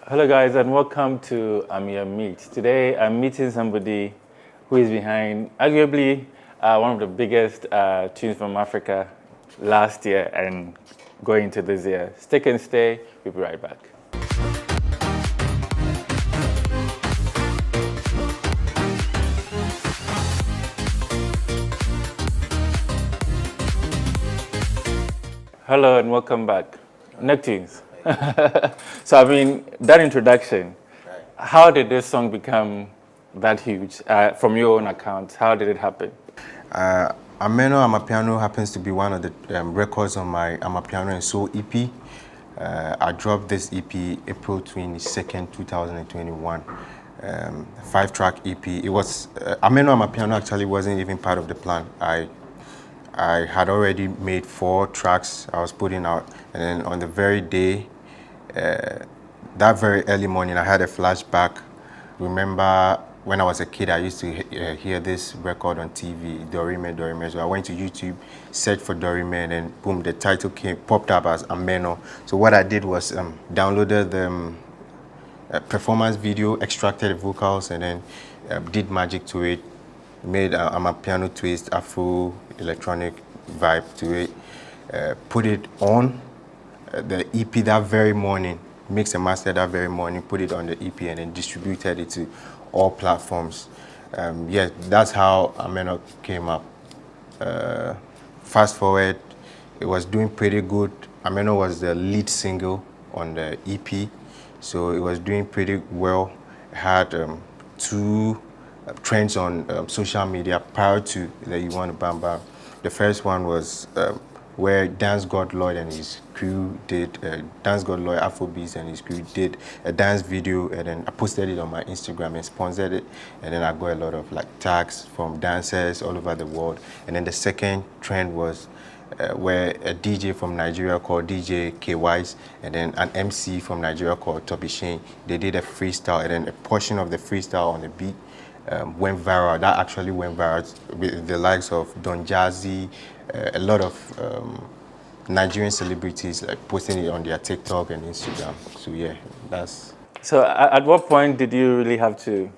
Hello, guys, and welcome to Ameyaw Meet. Today, I'm meeting somebody who is behind arguably one of the biggest tunes from Africa last year and going into this year. Stick and stay. We'll be right back. Hello and welcome back. Nektunez. So, I mean, that introduction, how did this song become that huge from your own account? How did it happen? Ameno Amapiano happens to be one of the records on my Amapiano and Soul EP. I dropped this EP April 22nd, 2021. 5-track EP. It was Ameno Amapiano actually wasn't even part of the plan. I had already made 4 tracks I was putting out, and then on the very day, that very early morning, I had a flashback. Remember when I was a kid, I used to hear this record on TV, Dorime. So I went to YouTube, searched for Dorime, and then boom, the title popped up as Ameno. So what I did was downloaded the performance video, extracted the vocals, and then did magic to it. Made a Amapiano twist, Afro electronic vibe to it. Put it on the EP that very morning, mixed and mastered that very morning, put it on the EP, and then distributed it to all platforms. Yeah, that's how Ameno came up. Fast forward, it was doing pretty good. Ameno was the lead single on the EP, so it was doing pretty well. It had 2 trends on social media prior to the You Want Bamba. The first one was where Dance God Lloyd and his crew did, Dance God Lloyd Afrobeats and his crew did a dance video, and then I posted it on my Instagram and sponsored it, and then I got a lot of tags from dancers all over the world. And then the second trend was where a DJ from Nigeria called DJ K-Wise and then an MC from Nigeria called Toby Shane, they did a freestyle, and then a portion of the freestyle on the beat went viral. That actually went viral with the likes of Don Jazzy, a lot of Nigerian celebrities posting it on their TikTok and Instagram. So yeah, that's. So at what point did you really have to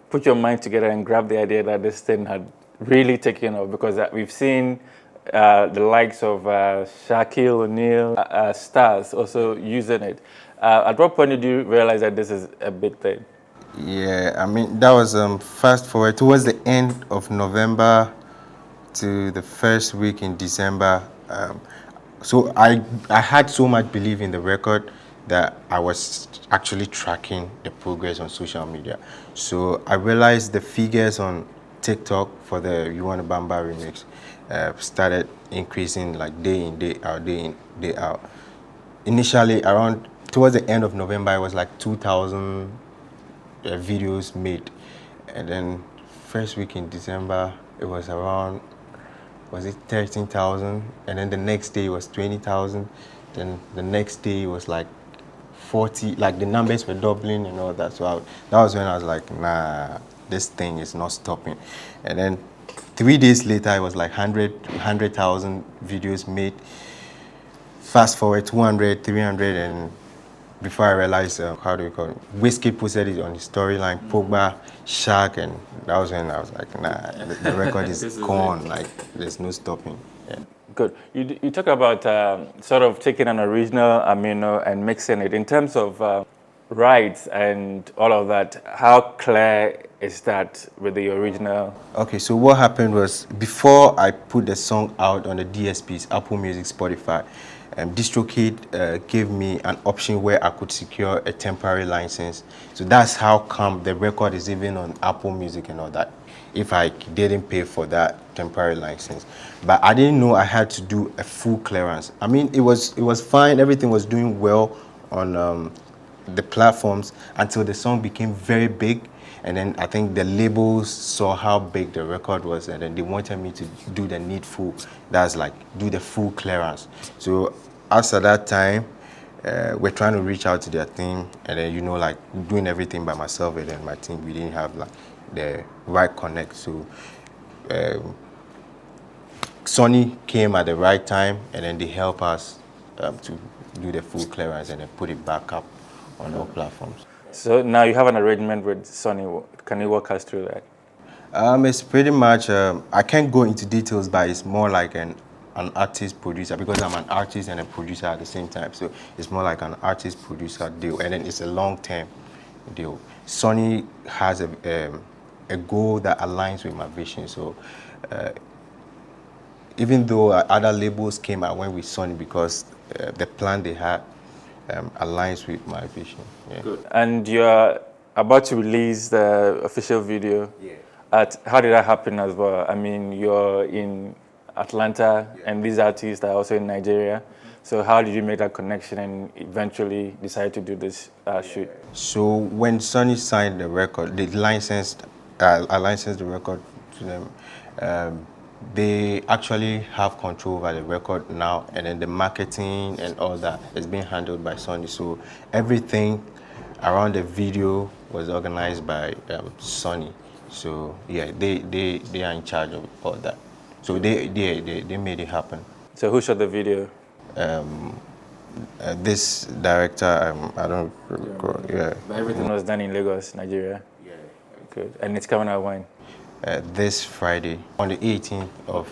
put your mind together and grab the idea that this thing had really taken off? Because we've seen the likes of Shaquille O'Neal, stars also using it. At what point did you realize that this is a big thing? Yeah, I mean, that was fast forward towards the end of November to the first week in December. So I had so much belief in the record that I was actually tracking the progress on social media. So I realized the figures on TikTok for the You Want Bamba remix started increasing day in, day out, day in, day out. Initially, around towards the end of November, it was 2,000 videos made, and then first week in December it was around 13,000, and then the next day it was 20,000, then the next day it was 40, the numbers were doubling and all that. So that was when I was like, nah, this thing is not stopping. And then 3 days later it was 100,000 videos made. Fast forward 200, 300, and before I realized, how do you call it? Whiskey posted it on his storyline, Pogba, Shaq, and that was when I was like, nah, the record is gone. There's no stopping. Yeah. Good. You talk about sort of taking an original Ameno and mixing it. In terms of rights and all of that, how clear is that with the original? Okay, so what happened was, before I put the song out on the DSPs, Apple Music, Spotify, DistroKid gave me an option where I could secure a temporary license. So that's how come the record is even on Apple Music and all that, if I didn't pay for that temporary license. But I didn't know I had to do a full clearance. I mean, it was fine, everything was doing well on the platforms until the song became very big. And then I think the labels saw how big the record was, and then they wanted me to do the needful, that's do the full clearance. So after that time, we're trying to reach out to their team, and then doing everything by myself, and then my team, we didn't have the right connect. So Sony came at the right time, and then they helped us to do the full clearance and then put it back up on all platforms. So now you have an arrangement with Sony. Can you walk us through that? It's pretty much, I can't go into details, but it's more like an artist producer, because I'm an artist and a producer at the same time. So it's more like an artist producer deal, and then it's a long term deal. Sony has a goal that aligns with my vision. So even though other labels came, I went with Sony because the plan they had aligns with my vision. Yeah. Good. And you're about to release the official video. Yeah. How did that happen as well? I mean, you're in Atlanta, and these artists are also in Nigeria. So how did you make that connection and eventually decide to do this shoot? So when Sony signed the record, they licensed, I licensed the record to them. They actually have control over the record now, and then the marketing and all that is being handled by Sony. So everything around the video was organized by Sony. So yeah, they are in charge of all that. So they made it happen. So who shot the video? This director, I don't recall. Yeah. But everything was done in Lagos, Nigeria. Yeah. Good. And it's coming out when? This Friday, on the 18th of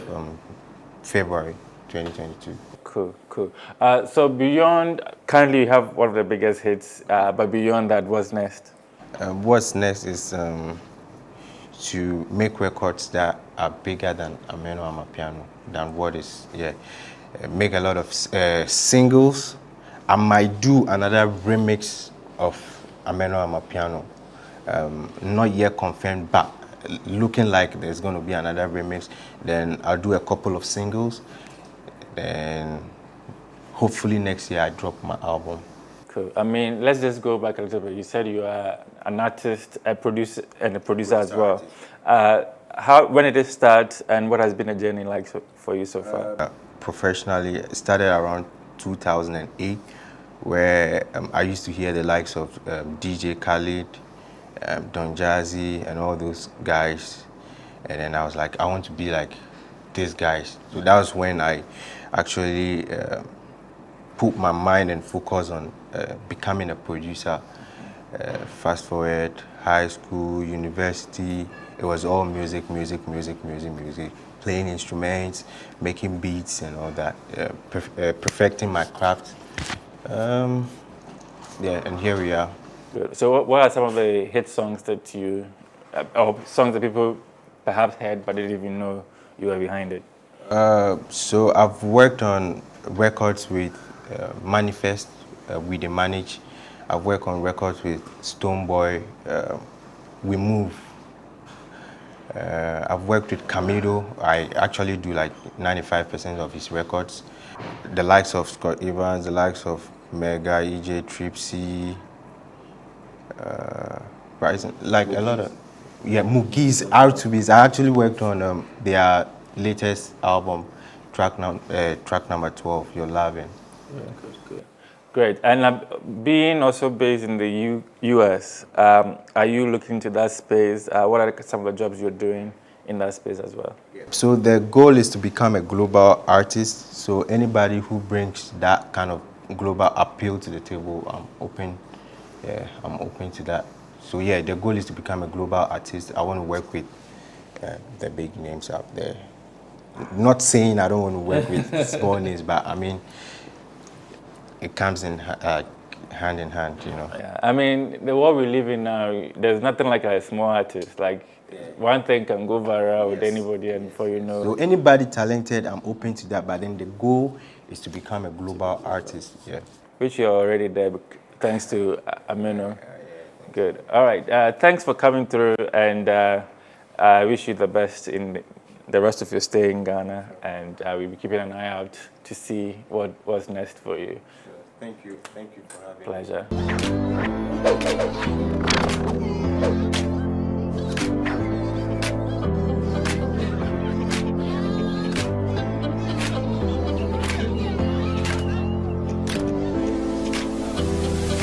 February 2022. Cool, cool. So beyond, currently you have one of the biggest hits, but beyond that, what's next? What's next is to make records that are bigger than Ameno Amapiano, than what is, make a lot of singles. I might do another remix of Ameno Amapiano. Not yet confirmed, but looking like there's going to be another remix. Then I'll do a couple of singles. Then hopefully next year I drop my album. Cool. I mean, let's just go back a little bit. You said you are an artist, a producer, and a producer as well. When did it start, and what has been the journey like for you so far? Professionally, it started around 2008, where I used to hear the likes of DJ Khaled, Don Jazzy, and all those guys. And then I was like, I want to be like these guys. So that was when I actually put my mind and focus on becoming a producer. Fast forward, high school, university, it was all music, playing instruments, making beats and all that, perfecting my craft. And here we are. Good. So what are some of the hit songs that you, or songs that people perhaps heard but didn't even know you were behind it? So I've worked on records with Manifest, We The Manage. I've worked on records with Stoneboy, We Move. I've worked with Camilo. I actually do like 95% of his records. The likes of Scott Evans, the likes of Mega, EJ, Tripsy, like a lot of, Mugiz, R2Bs. I actually worked on their latest album, track number 12, You're Loving. Yeah, good. Great. And being also based in the US, are you looking to that space? What are some of the jobs you're doing in that space as well? So the goal is to become a global artist. So anybody who brings that kind of global appeal to the table, I'm open to that. So yeah, the goal is to become a global artist. I want to work with the big names out there. Not saying I don't want to work with small names, but I mean, it comes in hand in hand, you know. Yeah, I mean, the world we live in now, there's nothing like a small artist. Like, one thing can go viral with anybody, and before you know. So anybody talented, I'm open to that. But then the goal is to become a global artist. Yeah. Which you're already there, thanks to Ameno. Good. All right. Thanks for coming through, and I wish you the best in the rest of your stay in Ghana, and we'll be keeping an eye out to see what's next for you. Thank you for having me. Pleasure.